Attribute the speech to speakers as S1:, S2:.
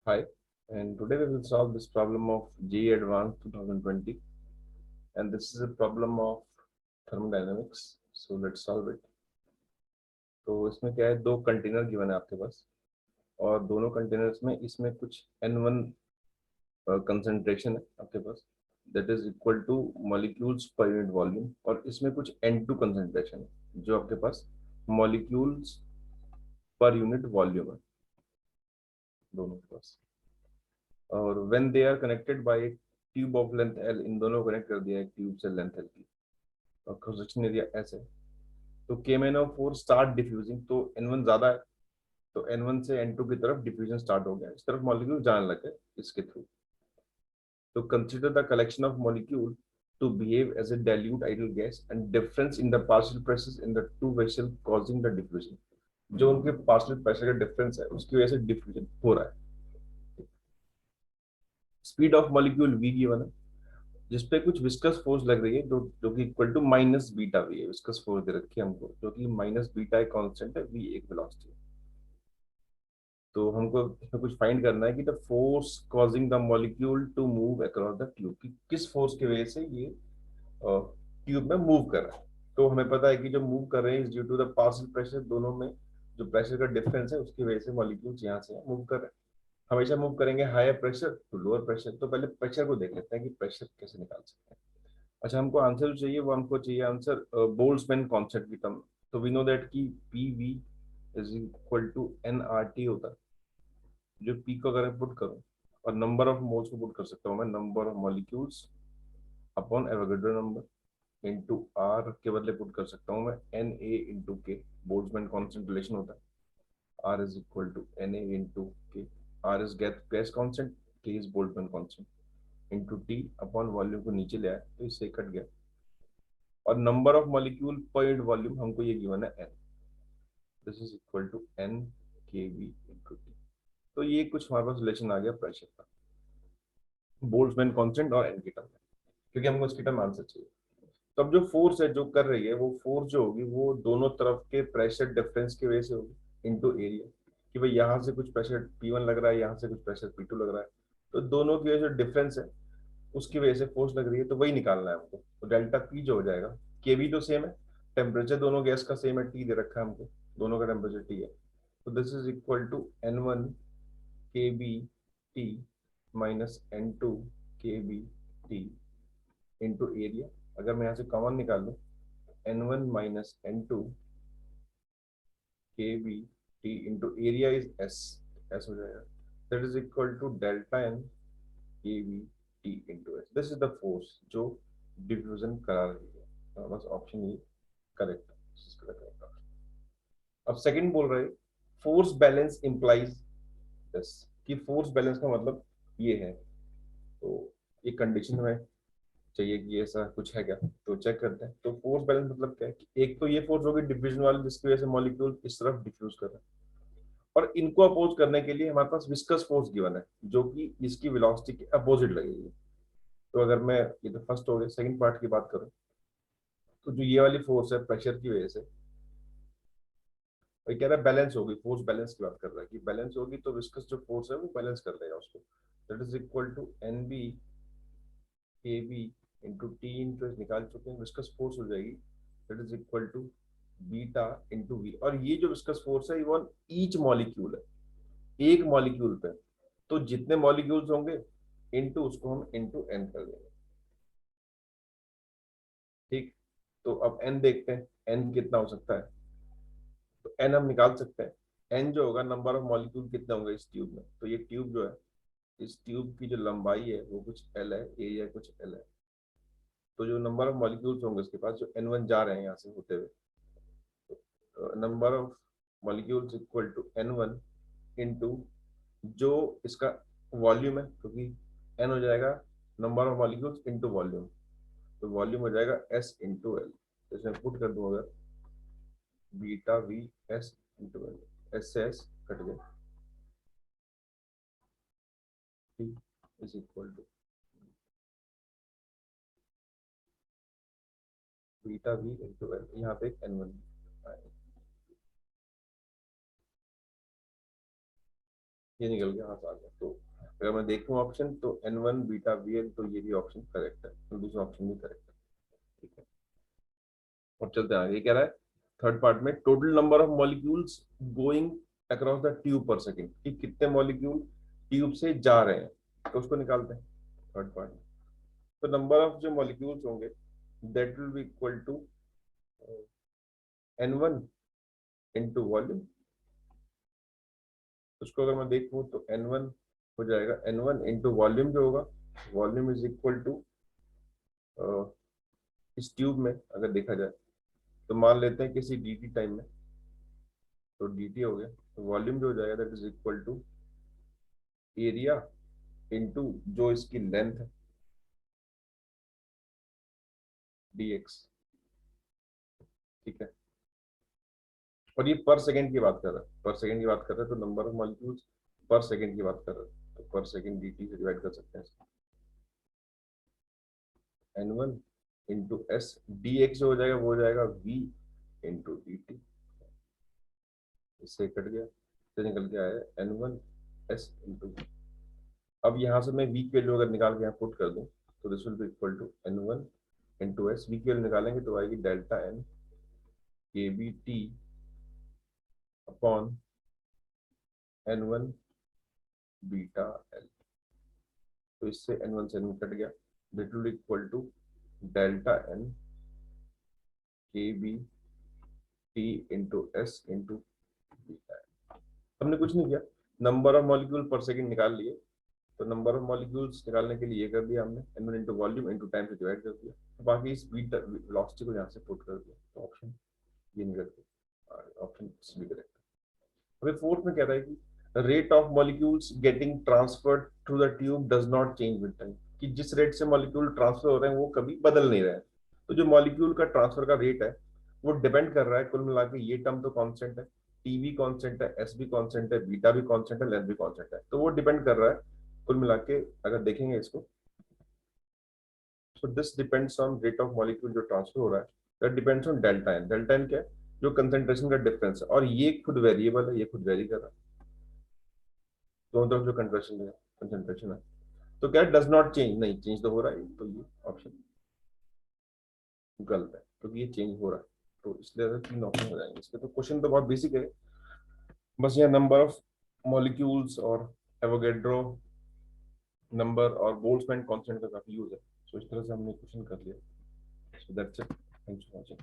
S1: Hi, and today we will solve this problem of JEE Advanced 2020, and this is a problem of thermodynamics. So let's solve it. तो इसमें क्या है, दो container given है आपके पास, और दोनों कंटेनर्स में इसमें कुछ N1 कंसंट्रेशन है आपके पास, that is equal to molecules per unit volume, और इसमें कुछ N2 कंसंट्रेशन है जो आपके पास मॉलिक्यूल्स पर यूनिट वॉल्यूम है दोनों के पास। और when they are connected by tube of length L, इन दोनों को कनेक्ट कर दिया है ट्यूब से लेंथ एल की, और क्रॉस सेक्शन एरिया एस है। तो KMnO4 स्टार्ट डिफ्यूजिंग, तो N1 ज्यादा है, तो N1 से N2 की तरफ डिफ्यूजन स्टार्ट हो गया, इस तरफ मॉलिक्यूल जाने लगे इसके थ्रू। तो consider the collection of molecule to behave as a dilute ideal gas and difference in the partial pressures in the two vessels causing the diffusion। जो उनके पार्शियल प्रेशर का डिफरेंस है उसकी वजह से डिफ्यूजन हो रहा है। Speed of molecule v given है, जिसपे कुछ विस्कस फोर्स लग रही है जो जो कि equal to minus beta v है। विस्कस फोर्स दे रखी है हमको, जो कि माइनस बीटा एक कांस्टेंट है, वी एक वेलोसिटी है। तो हमको इसमें कुछ फाइंड करना है कि the force causing the molecule to move across the tube, कि किस फोर्स की वजह से ये ट्यूब में मूव कर रहा है। तो हमें पता है कि जो मूव कर रहे हैं due to the partial pressure, दोनों में जो प्रेशर का डिफरेंस है उसकी वजह से मॉलिक्यूल्स यहाँ से मूव कर रहे हैं। हमेशा मूव करेंगे higher pressure to lower pressure. तो पहले प्रेशर को देख लेते हैं कि प्रेशर कैसे निकाल सकते हैं। अच्छा, हमको आंसर जो चाहिए वो हमको चाहिए आंसर बोल्ट्जमैन कॉन्सेप्ट की टर्म। तो वी नो दैट कि p v is equal to n R T होता है। जो पी को अगर मैं पुट करूं और नंबर ऑफ मोल्स को पुट कर सकता हूँ मैं, number of molecules upon Avogadro number into R के बदले पुट कर सकता हूँ मैं N A into k. Boltzmann constant relation होता है, R is equal to N A into k. R is gas constant, k is Boltzmann constant into T upon volume को नीचे ले आया तो इससे कट गया। और नंबर ऑफ मॉलिक्यूल पर यूनिट वॉल्यूम हमको ये गिवन है n, this is equal to n के वी इंटू टी। तो ये कुछ हमारे पास रिलेशन आ गया प्रेशर का, बोल्ट्जमैन कांस्टेंट और एन की टर्म में, क्योंकि हमको इसकी टर्म आंसर चाहिए। तो अब जो फोर्स है जो कर रही है, वो फोर्स जो होगी वो दोनों तरफ के प्रेशर डिफरेंस की वजह से होगी इनटू एरिया। कि भाई यहाँ से कुछ प्रेशर P1 लग रहा है, यहाँ से कुछ प्रेशर P2 लग रहा है, तो दोनों की वजह से डिफरेंस है, उसकी वजह से फोर्स लग रही है, तो वही निकालना है हमको। तो डेल्टा पी जो हो जाएगा, के भी तो सेम है, टेम्परेचर दोनों गैस का सेम है, टी दे रखा है हमको, दोनों का टेम्परेचर टी है। तो this is equal to N1 के बी टी माइनस N2 के बी टी इंटू एरिया। अगर मैं यहाँ से कॉमन निकाल लूँ, N1 माइनस N2 के B T into area is S, S हो जाएगा। That is equal to delta N के V T into S. This is the force जो डिफ्यूजन करा रही है। बस ऑप्शन ये करेक्ट है। अब सेकंड बोल रहे, फोर्स बैलेंस इंप्लाइज दिस, कि फोर्स बैलेंस का मतलब ये है। तो ये कंडीशन हमें चाहिए कि ऐसा कुछ है क्या, तो चेक करते हैं। तो फोर्स बैलेंस मतलब क्या है कि एक तो ये फोर्स होगी डिफ्यूजन वाली, जिसकी वजह से मॉलिक्यूल इस तरफ डिफ्यूज कर रहा है, और इनको अपोज करने के लिए हमारे पास विस्कस फोर्स गिवन है जो कि इसकी वेलोसिटी के अपोजिट लगेगी। तो अगर मैं, ये तो फर्स्ट हो गया, सेकंड पार्ट की बात करूं, तो जो ये वाली फोर्स है प्रेशर की वजह से, वही कह रहा है बैलेंस होगी, फोर्स बैलेंस की बात कर रहा है कि बैलेंस होगी, तो विस्कस जो फोर्स है वो बैलेंस कर देगा उसको। That is equal to N B के B into T into S, निकाल चुके हैं, विस्कस फोर्स हो जाएगी that is equal to beta into V. और ये जो विस्कस फोर्स है ये ईच मॉलिक्यूल है, एक मॉलिक्यूल पे। तो जितने मॉलिक्यूल्स होंगे इंटू उसको हम इंटू एन कर देंगे। ठीक, तो अब एन देखते हैं, एन कितना हो सकता है। तो एन हम निकाल सकते हैं, एन जो होगा नंबर ऑफ मॉलिक्यूल कितने होंगे इस ट्यूब में। तो ये ट्यूब जो है, इस ट्यूब की जो लंबाई है वो कुछ एल है, एरिया कुछ एल है। तो जो नंबर ऑफ मॉलिक्यूल्स होंगे उसके पास, जो N1 जा रहे हैं यहाँ से होते हुए, number of molecules equal to N1 into जो इसका वॉल्यूम है, क्योंकि एन हो जाएगा number of molecules into volume, तो वॉल्यूम हो जाएगा एस इंटू एल। तो इसमें पुट कर दूं अगर, beta v S into L, S से एस कट गया, t is equal to beta v into L, यहाँ पे एक N1 आएगा। ये निकल गया, हाँ आ गया। तो अगर मैं देखूं ऑप्शन तो N1 बीटा VN, तो ये भी ऑप्शन करेक्ट है, तो दूसरा ऑप्शन भी करेक्ट है। ठीक है, और चलते हैं आगे। ये कह रहा है थर्ड पार्ट में total number of molecules going across the tube पर सेकेंड, कि कितने मॉलिक्यूल ट्यूब से जा रहे हैं, तो उसको निकालते हैं थर्ड पार्ट में। तो नंबर ऑफ जो मॉलिक्यूल्स होंगे that will be equal to N1 into volume. उसको अगर मैं देखूं तो N1 हो जाएगा N1 इंटू वॉल्यूम जो होगा, वॉल्यूम इज इक्वल टू इस ट्यूब में अगर देखा जाए तो मान लेते हैं किसी dt टाइम में, तो dt हो गया, तो वॉल्यूम जो हो जाएगा that is equal to area into जो इसकी लेंथ है dx। ठीक है, और ये पर सेकंड की बात कर रहा है, पर सेकंड की बात कर रहा है, तो नंबर ऑफ मॉलिक्यूल्स पर सेकंड की बात कर रहा है, तो पर सेकंड dt से डिवाइड कर सकते हैं N1 इंटू एस, dx जो हो जाएगा वो हो जाएगा v इंटू dt, इससे कट गया तो निकल के आया N1 s इंटू। अब यहाँ से मैं v की वैल्यू अगर निकाल के यहाँ पुट कर दूं तो this will be equal to N1 into S, v की वैल्यू निकालेंगे तो आएगी delta n k B T upon N1 beta L. तो इससे N1 से N1 कट गया, that will equal to delta n k B T into S into beta. हमने कुछ नहीं किया, नंबर ऑफ मॉलिक्यूल पर सेकंड निकाल लिए, तो नंबर ऑफ मॉलिक्यूल्स निकालने के लिए ये कर दिया हमने, N1 into volume into time से डिवाइड कर दिया, तो बाकी इस बीटा वेलोसिटी को यहाँ से पुट कर दिया, तो ऑप्शन ये निकल गया, ऑप्शन भी करेक्ट। अभी फोर्थ में कह रहा है कि rate of molecules getting transferred through the tube does not change with time, कि जिस रेट से मॉलिक्यूल ट्रांसफर हो रहे हैं वो कभी बदल नहीं रहे हैं। तो जो मॉलिक्यूल का ट्रांसफर का रेट है वो डिपेंड कर रहा है, कुल मिला के ये टर्म तो कांस्टेंट है, टी भी कांस्टेंट है, एस भी कांस्टेंट है, बीटा भी कांस्टेंट है, लेंथ भी कांस्टेंट है, तो वो डिपेंड कर रहा है कुल मिला के। अगर देखेंगे इसको, so this depends on rate of molecule जो ट्रांसफर हो रहा है, that depends on delta n. Delta n क्या है, जो कंसंट्रेशन का डिफरेंस है, और ये खुद वेरिएबल है, ये खुद वेरी कर रहा है, दोनों तरफ जो कंसंट्रेशन है। तो क्या डज नॉट चेंज, नहीं चेंज तो हो रहा है, तो ये ऑप्शन गलत है क्योंकि ये चेंज हो रहा है, तो इसलिए तीन ऑप्शन हो जाएंगे इसके। तो क्वेश्चन तो बहुत बेसिक है, बस यहाँ नंबर ऑफ मॉलिक्यूल्स और एवोगेड्रो नंबर और बोल्ट्जमैन कांस्टेंट का काफी यूज है। सो इस तरह से हमने क्वेश्चन कर लिया। So that's it, thanks for watching.